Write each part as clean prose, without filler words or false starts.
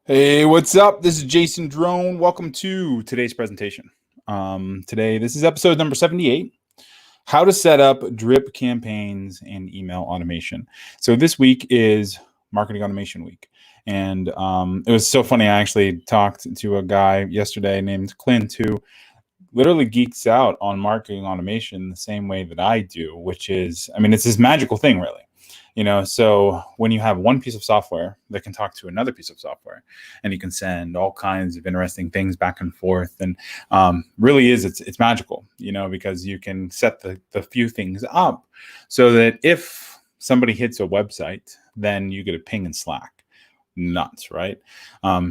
Hey, what's up? This is Jason Drone. Welcome to today's presentation. This is episode number 78, how to set up drip campaigns and email automation. So this week is marketing automation week. And it was so funny. I actually talked to a guy yesterday named Clint who literally geeks out on marketing automation the same way that I do, which is, it's this magical thing, really. So when you have one piece of software that can talk to another piece of software, and you can send all kinds of interesting things back and forth, and really it's magical, because you can set the few things up so that if somebody hits a website, then you get a ping in Slack. Nuts, right?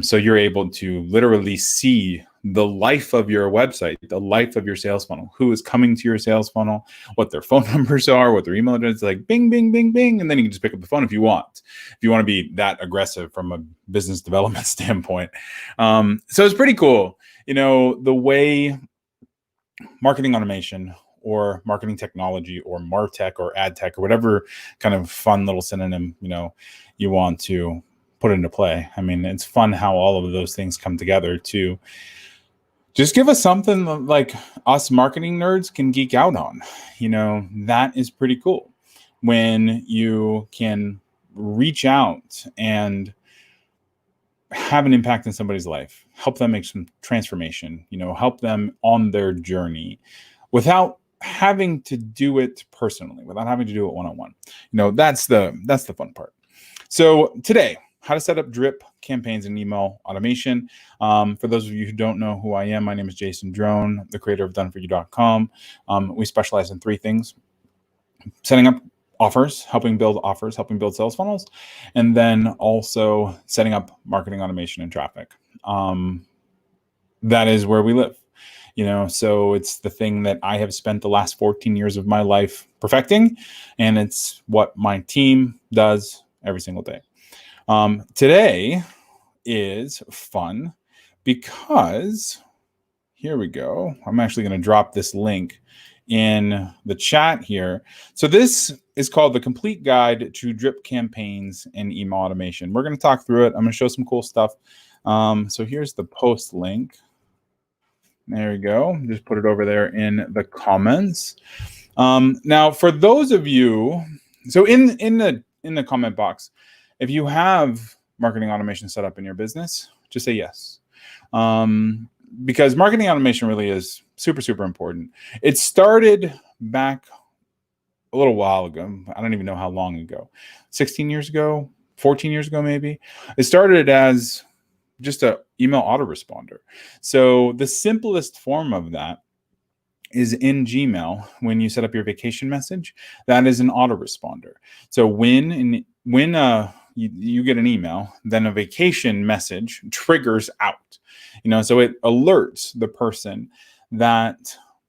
So you're able to literally see the life of your website, the life of your sales funnel, who is coming to your sales funnel, what their phone numbers are, what their email address is, like bing, bing, bing, bing. And then you can just pick up the phone if you want to be that aggressive from a business development standpoint. So it's pretty cool. The way marketing automation or marketing technology or MarTech or ad tech or whatever kind of fun little synonym, you want to put into play. It's fun how all of those things come together to just give us something like us marketing nerds can geek out on. That is pretty cool when you can reach out and have an impact in somebody's life, help them make some transformation, help them on their journey without having to do it personally, without having to do it one-on-one. That's the fun part. So today, how to set up drip campaigns and email automation. For those of you who don't know who I am, my name is Jason Drone, the creator of doneforyou.com. We specialize in three things: setting up offers, helping build sales funnels, and then also setting up marketing automation and traffic. That is where we live. So it's the thing that I have spent the last 14 years of my life perfecting, and it's what my team does every single day. Today is fun because here we go. I'm actually going to drop this link in the chat here. So this is called the Complete Guide to Drip Campaigns and Email Automation. We're going to talk through it. I'm going to show some cool stuff. So here's the post link. There we go. Just put it over there in the comments. Now, for those of you, so in the comment box, if you have marketing automation set up in your business, just say yes. Because marketing automation really is super, super important. It started back a little while ago. I don't even know how long ago. 16 years ago, 14 years ago, maybe. It started as just an email autoresponder. So the simplest form of that is in Gmail. When you set up your vacation message, that is an autoresponder. So when you get an email, then a vacation message triggers out. So it alerts the person that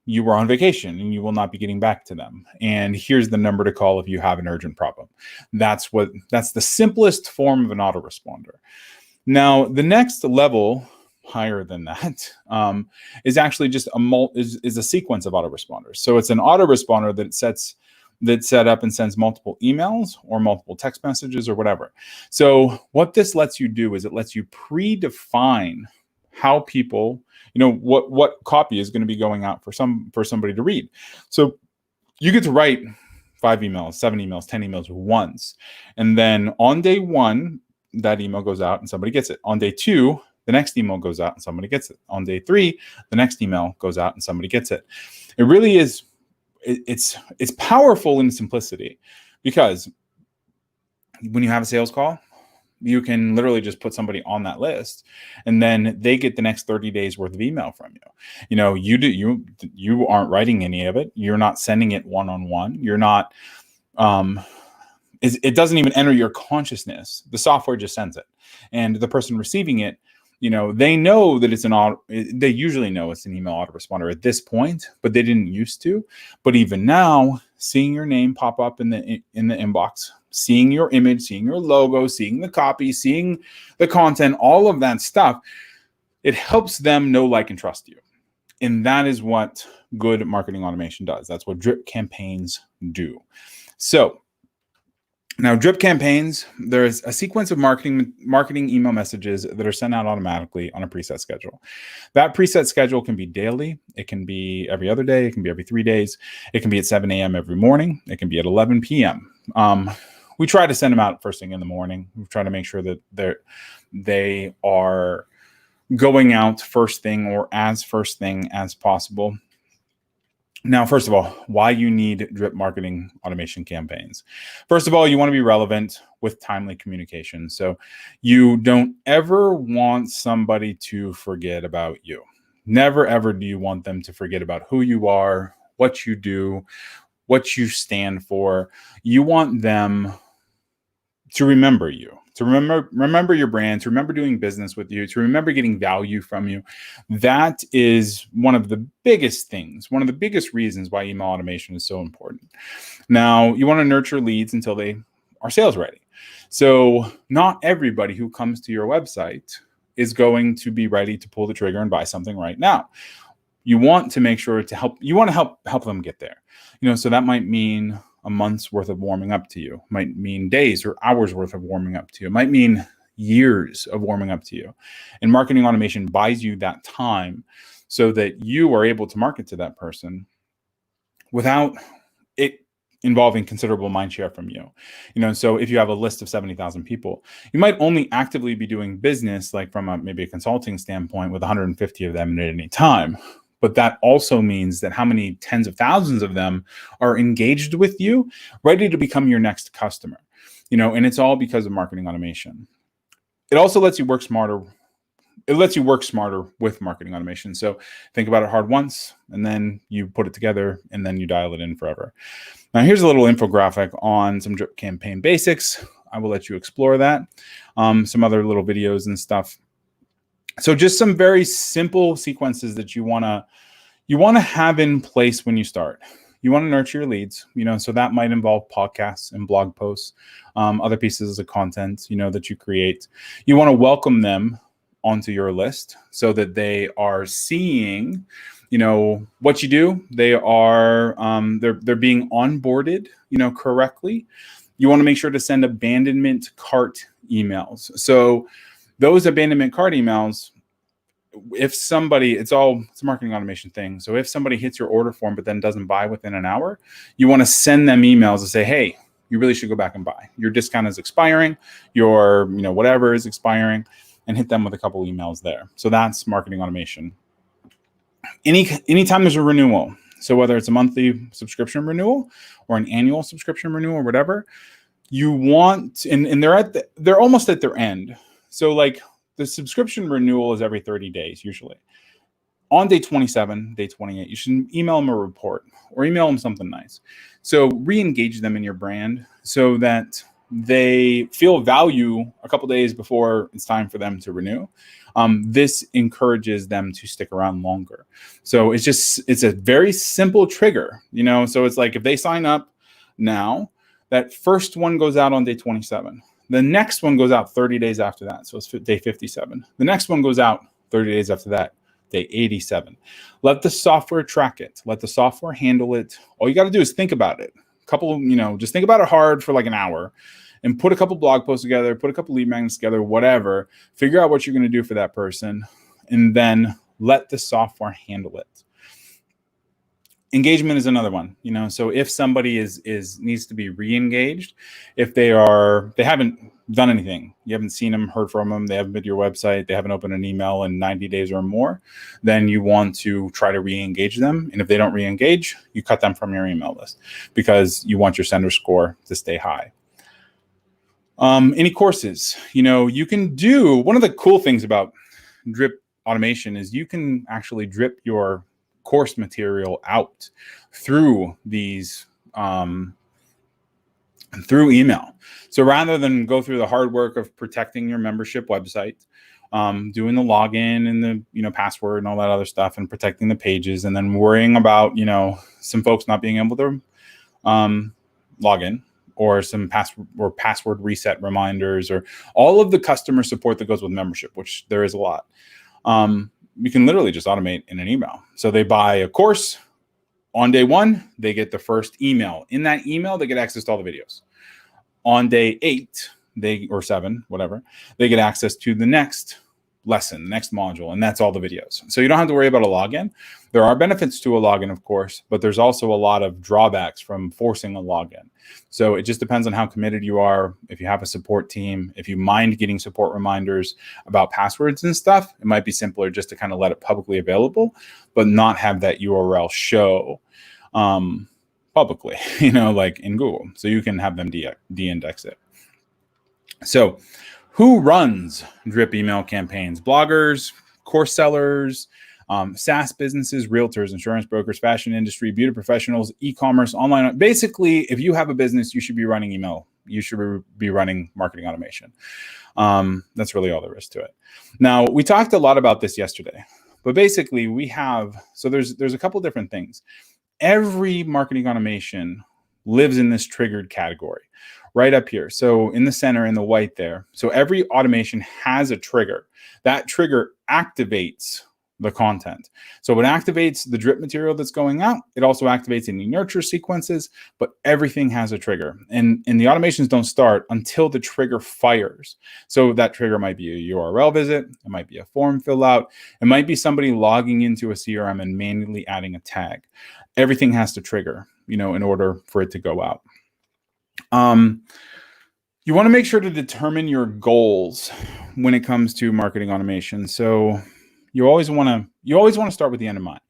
you were on vacation and you will not be getting back to them. And here's the number to call if you have an urgent problem. That's the simplest form of an autoresponder. Now, the next level higher than that is actually just a sequence of autoresponders. So it's an autoresponder that's set up and sends multiple emails or multiple text messages or whatever. So what this lets you do is it lets you predefine how people, what copy is going to be going out for somebody to read. So you get to write 5 emails, 7 emails, 10 emails once. And then on day 1, that email goes out and somebody gets it. On day 2, the next email goes out and somebody gets it. On day 3, the next email goes out and somebody gets it. It really is, it's powerful in simplicity, because when you have a sales call, you can literally just put somebody on that list and then they get the next 30 days worth of email from you. You aren't writing any of it. You're not sending it one-on-one. You're not, it doesn't even enter your consciousness. The software just sends it. And the person receiving it, they know that they usually know it's an email autoresponder at this point, but they didn't used to. But even now, seeing your name pop up in the inbox, seeing your image, seeing your logo, seeing the copy, seeing the content, all of that stuff, it helps them know, like, and trust you. And that is what good marketing automation does. That's what drip campaigns do. So Now, drip campaigns, there's a sequence of marketing email messages that are sent out automatically on a preset schedule. That preset schedule can be daily. It can be every other day. It can be every 3 days. It can be at 7 a.m. every morning. It can be at 11 p.m. We try to send them out first thing in the morning. We try to make sure that they are going out first thing or as first thing as possible. Now, first of all, why you need drip marketing automation campaigns. First of all, you want to be relevant with timely communication. So you don't ever want somebody to forget about you. Never, ever do you want them to forget about who you are, what you do, what you stand for. You want them to remember you, to remember your brand, to remember doing business with you, to remember getting value from you. That is one of the biggest things, one of the biggest reasons why email automation is so important. Now, you want to nurture leads until they are sales ready. So not everybody who comes to your website is going to be ready to pull the trigger and buy something right now. You want to make sure to help them get there. So that might mean a month's worth of warming up to you. It might mean days or hours worth of warming up to you. It might mean years of warming up to you. And marketing automation buys you that time so that you are able to market to that person without it involving considerable mind share from you. So if you have a list of 70,000 people, you might only actively be doing business, like from maybe a consulting standpoint, with 150 of them at any time. But that also means that how many tens of thousands of them are engaged with you, ready to become your next customer, and it's all because of marketing automation. It also lets you work smarter. It lets you work smarter with marketing automation. So think about it hard once, and then you put it together, and then you dial it in forever. Now, here's a little infographic on some drip campaign basics. I will let you explore that. Some other little videos and stuff. So just some very simple sequences that you want to have in place when you start. You want to nurture your leads, so that might involve podcasts and blog posts, other pieces of content, that you create. You want to welcome them onto your list so that they are seeing, what you do. They are, they're being onboarded, correctly. You want to make sure to send abandonment cart emails. So those abandonment cart emails, if somebody, it's a marketing automation thing. So if somebody hits your order form, but then doesn't buy within an hour, you want to send them emails and say, hey, you really should go back and buy. Your discount is expiring, your, whatever is expiring, and hit them with a couple emails there. So that's marketing automation. Anytime there's a renewal, so whether it's a monthly subscription renewal or an annual subscription renewal or whatever, you want, and they're almost at their end. So like the subscription renewal is every 30 days usually. On day 27, day 28, you should email them a report or email them something nice. So re-engage them in your brand so that they feel value a couple days before it's time for them to renew. This encourages them to stick around longer. So it's a very simple trigger, so it's like if they sign up now, that first one goes out on day 27. The next one goes out 30 days after that. So it's day 57. The next one goes out 30 days after that, day 87. Let the software track it. Let the software handle it. All you got to do is think about it. Just think about it hard for like an hour and put a couple blog posts together, put a couple lead magnets together, whatever. Figure out what you're going to do for that person, and then let the software handle it. Engagement is another one, so if somebody needs to be re-engaged, if they haven't done anything, you haven't seen them, heard from them, they haven't been to your website, they haven't opened an email in 90 days or more, then you want to try to re-engage them. And if they don't re-engage, you cut them from your email list because you want your sender score to stay high. Any courses, you can do, one of the cool things about drip automation is you can actually drip your course material out through these through email. So rather than go through the hard work of protecting your membership website, doing the login and the password and all that other stuff, and protecting the pages, and then worrying about some folks not being able to log in, or some password reset reminders, or all of the customer support that goes with membership, which there is a lot. You can literally just automate in an email. So they buy a course on day one, they get the first email. In that email, they get access to all the videos. on day 8, or 7, whatever, they get access to the next lesson, next module, and that's all the videos. So you don't have to worry about a login. There are benefits to a login, of course, but there's also a lot of drawbacks from forcing a login. So it just depends on how committed you are. If you have a support team, if you mind getting support reminders about passwords and stuff, it might be simpler just to kind of let it publicly available, but not have that URL show publicly, like in Google. So you can have them de-index it. So who runs drip email campaigns? Bloggers, course sellers, SaaS businesses, realtors, insurance brokers, fashion industry, beauty professionals, e-commerce, online. Basically, if you have a business, you should be running email. You should be running marketing automation. That's really all there is to it. Now, we talked a lot about this yesterday, but basically there's a couple different things. Every marketing automation lives in this triggered category right up here. So in the center, in the white there. So every automation has a trigger. That trigger activates the content. So it activates the drip material that's going out. It also activates any nurture sequences, but everything has a trigger. And the automations don't start until the trigger fires. So that trigger might be a URL visit. It might be a form fill out. It might be somebody logging into a CRM and manually adding a tag. Everything has to trigger, in order for it to go out. You want to make sure to determine your goals when it comes to marketing automation. So you always want to start with the end in mind.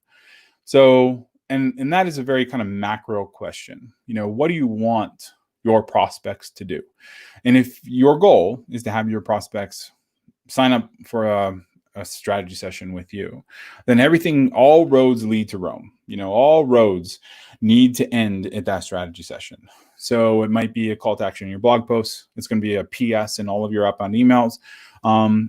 So, and that is a very kind of macro question. What do you want your prospects to do? And if your goal is to have your prospects sign up for a strategy session with you, then all roads lead to Rome. All roads need to end at that strategy session. So it might be a call to action in your blog posts. It's going to be a PS in all of your outbound emails. All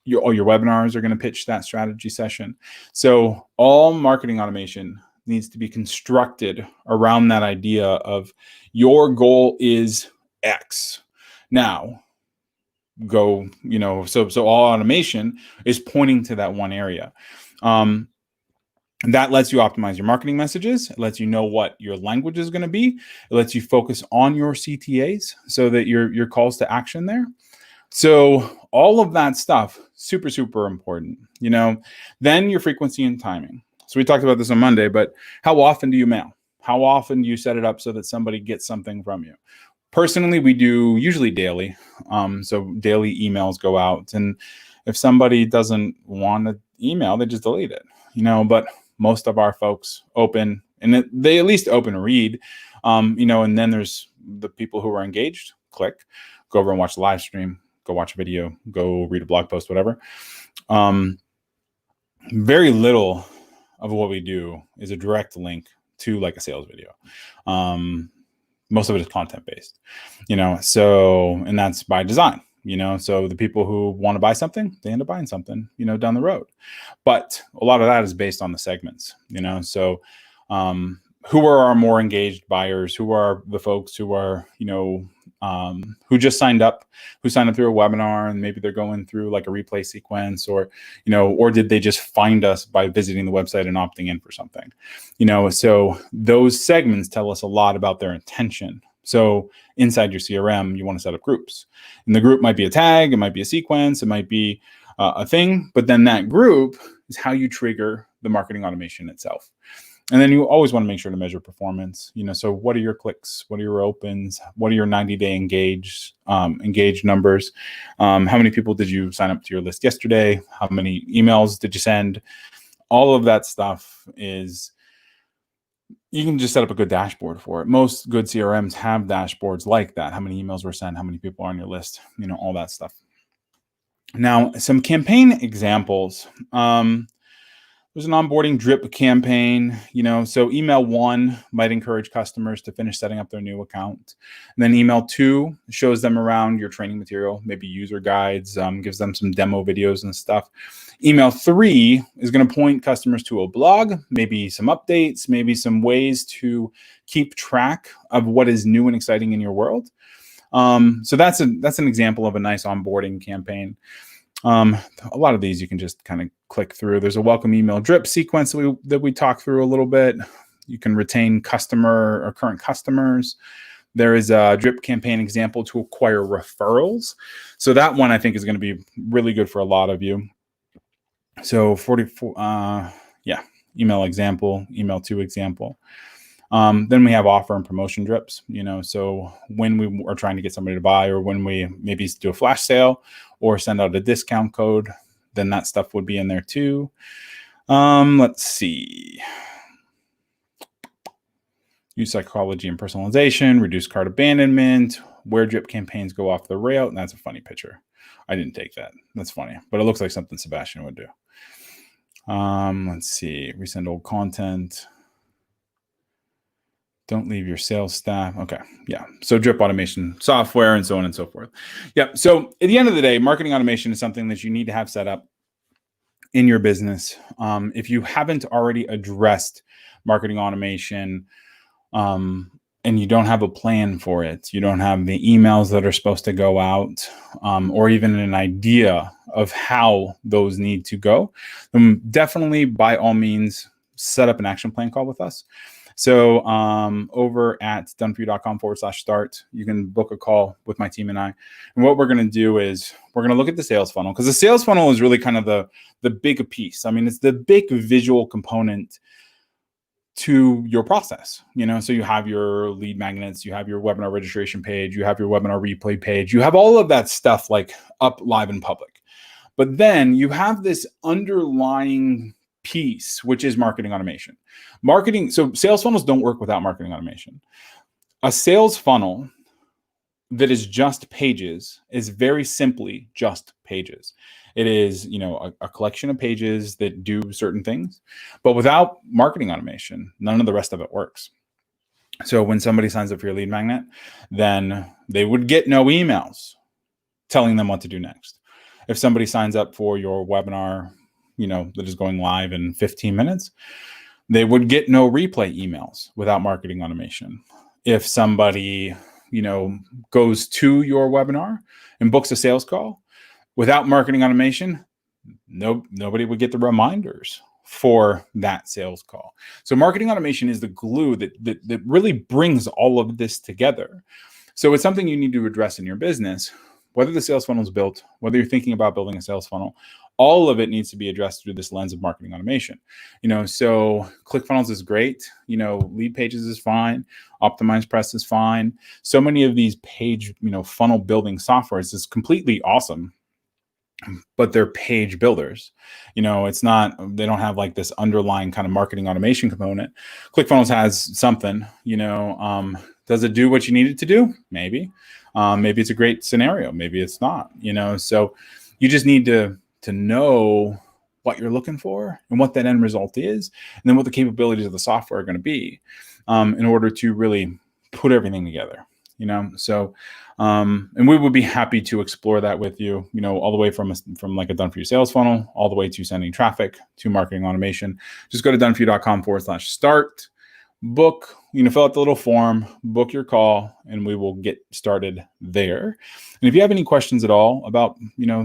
your webinars are going to pitch that strategy session. So all marketing automation needs to be constructed around that idea of your goal is X. Now, so all automation is pointing to that one area. That lets you optimize your marketing messages. It lets you know what your language is going to be. It lets you focus on your CTAs so that your calls to action there. So all of that stuff, super, super important, then your frequency and timing. So we talked about this on Monday, but how often do you mail? How often do you set it up so that somebody gets something from you? Personally, we do usually daily. So daily emails go out, and if somebody doesn't want to email, they just delete it, but most of our folks open, and they at least open and read, and then there's the people who are engaged, click, go over and watch the live stream, go watch a video, go read a blog post, whatever. Very little of what we do is a direct link to like a sales video. Most of it is content based, so, and that's by design, so the people who want to buy something, they end up buying something, down the road. But a lot of that is based on the segments, so who are our more engaged buyers? Who are the folks who are, who just signed up, who signed up through a webinar, and maybe they're going through like a replay sequence, or, or did they just find us by visiting the website and opting in for something, so those segments tell us a lot about their intention. So inside your CRM, you want to set up groups, and the group might be a tag, it might be a sequence, it might be a thing, but then that group is how you trigger the marketing automation itself. And then you always want to make sure to measure performance. So what are your clicks? What are your opens? What are your 90-day engaged numbers? How many people did you sign up to your list yesterday? How many emails did you send? All of that stuff you can just set up a good dashboard for it. Most good CRMs have dashboards like that. How many emails were sent? How many people are on your list? All that stuff. Now, some campaign examples. There's an onboarding drip campaign, so email 1 might encourage customers to finish setting up their new account. And then email 2 shows them around your training material, maybe user guides, gives them some demo videos and stuff. Email 3 is going to point customers to a blog, maybe some updates, maybe some ways to keep track of what is new and exciting in your world. So that's an example of a nice onboarding campaign. A lot of these you can just kind of click through. There's a welcome email drip sequence that we talk through a little bit. You can retain customer or current customers. There is a drip campaign example to acquire referrals. So that one I think is going to be really good for a lot of you. So 44, email example, email 2 example. Then we have offer and promotion drips, so when we are trying to get somebody to buy, or when we maybe do a flash sale or send out a discount code, then that stuff would be in there too. Let's see. Use psychology and personalization, reduce cart abandonment, where drip campaigns go off the rail. And that's a funny picture. I didn't take that. That's funny, but it looks like something Sebastian would do. Let's see. Resend old content. Don't leave your sales staff. Okay. Yeah. So drip automation software and so on and so forth. Yeah. So at the end of the day, marketing automation is something that you need to have set up in your business. If you haven't already addressed marketing automation, and you don't have a plan for it, you don't have the emails that are supposed to go out, or even an idea of how those need to go, then definitely, by all means, set up an action plan call with us. So over at doneforyou.com/start, you can book a call with my team and I. And what we're going to do is we're going to look at the sales funnel, because the sales funnel is really kind of the big piece. I mean, it's the big visual component to your process, so you have your lead magnets, you have your webinar registration page, you have your webinar replay page, you have all of that stuff like up live in public. But then you have this underlying piece, which is marketing automation. So sales funnels don't work without marketing automation. A sales funnel that is just pages is very simply just pages. It is, a collection of pages that do certain things, but without marketing automation, none of the rest of it works. So when somebody signs up for your lead magnet, then they would get no emails telling them what to do next. If somebody signs up for your webinar, that is going live in 15 minutes, they would get no replay emails without marketing automation. If somebody, goes to your webinar and books a sales call, without marketing automation, nobody would get the reminders for that sales call. So marketing automation is the glue that really brings all of this together. So it's something you need to address in your business, whether the sales funnel is built, whether you're thinking about building a sales funnel. All of it needs to be addressed through this lens of marketing automation. So ClickFunnels is great. Lead Pages is fine. Optimized Press is fine. So many of these page, funnel building softwares is completely awesome, but they're page builders. It's not, they don't have like this underlying kind of marketing automation component. ClickFunnels has something, does it do what you need it to do? Maybe. Maybe it's a great scenario. Maybe it's not, so you just need to know what you're looking for and what that end result is, and then what the capabilities of the software are going to be, in order to really put everything together. So, and we would be happy to explore that with you, all the way from like a done for you sales funnel, all the way to sending traffic to marketing automation. Just go to doneforyou.com/start, book, fill out the little form, book your call, and we will get started there. And if you have any questions at all about,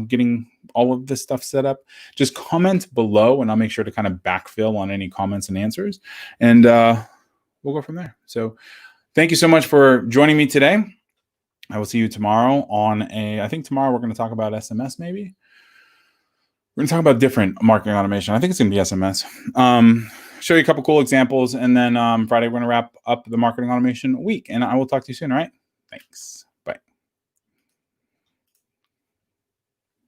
getting all of this stuff set up, just comment below and I'll make sure to kind of backfill on any comments and answers, and we'll go from there. So thank you so much for joining me today. I will see you tomorrow I think tomorrow we're going to talk about SMS maybe. We're going to talk about different marketing automation. I think it's going to be SMS. Show you a couple cool examples. And then Friday, we're going to wrap up the marketing automation week. And I will talk to you soon. All right. Thanks.